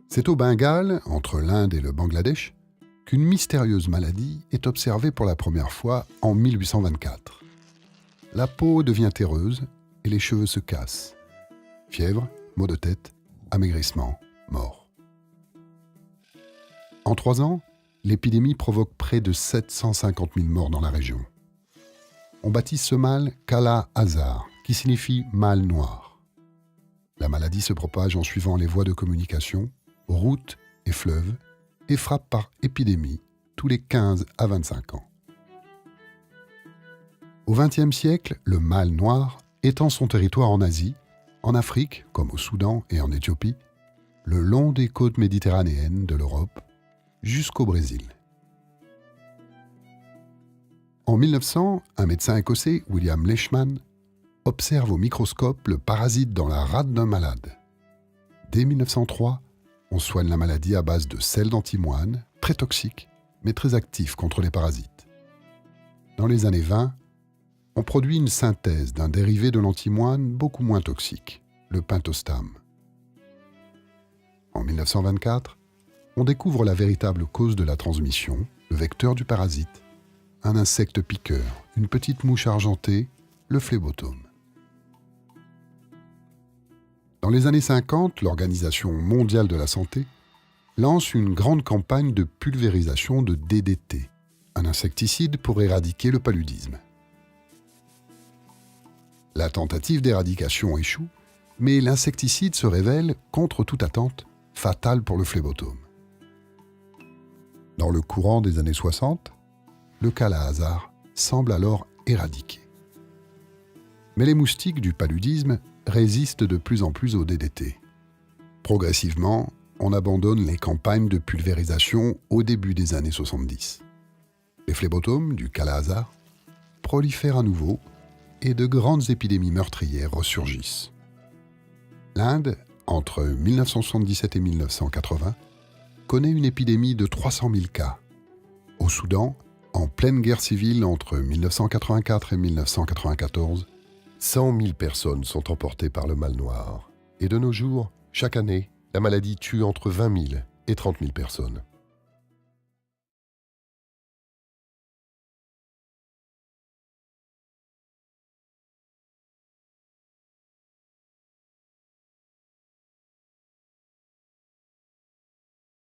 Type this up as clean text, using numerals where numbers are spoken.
C'est au Bengale, entre l'Inde et le Bangladesh, qu'une mystérieuse maladie est observée pour la première fois en 1824. La peau devient terreuse et les cheveux se cassent. Fièvre, maux de tête, amaigrissement, mort. En 3 ans, l'épidémie provoque près de 750 000 morts dans la région. On baptise ce mal Kala Azar, qui signifie mal noir. La maladie se propage en suivant les voies de communication, routes et fleuves, et frappe par épidémie tous les 15 à 25 ans. Au XXe siècle, le mal noir étend son territoire en Asie, en Afrique, comme au Soudan et en Éthiopie, le long des côtes méditerranéennes de l'Europe, jusqu'au Brésil. En 1900, un médecin écossais, William Leishman, observe au microscope le parasite dans la rate d'un malade. Dès 1903, on soigne la maladie à base de sel d'antimoine, très toxique, mais très actif contre les parasites. Dans les années 20, on produit une synthèse d'un dérivé de l'antimoine beaucoup moins toxique, le pentostam. En 1924, on découvre la véritable cause de la transmission, le vecteur du parasite, un insecte piqueur, une petite mouche argentée, le phlébotome. Dans les années 50, l'Organisation mondiale de la santé lance une grande campagne de pulvérisation de DDT, un insecticide pour éradiquer le paludisme. La tentative d'éradication échoue, mais l'insecticide se révèle, contre toute attente, fatal pour le phlébotome. Dans le courant des années 60, le Kala Azar semble alors éradiqué. Mais les moustiques du paludisme résistent de plus en plus au DDT. Progressivement, on abandonne les campagnes de pulvérisation au début des années 70. Les phlébotomes du Kala Azar prolifèrent à nouveau et de grandes épidémies meurtrières ressurgissent. L'Inde, entre 1977 et 1980, connaît une épidémie de 300 000 cas. Au Soudan, en pleine guerre civile entre 1984 et 1994, 100 000 personnes sont emportées par le mal noir. Et de nos jours, chaque année, la maladie tue entre 20 000 et 30 000 personnes.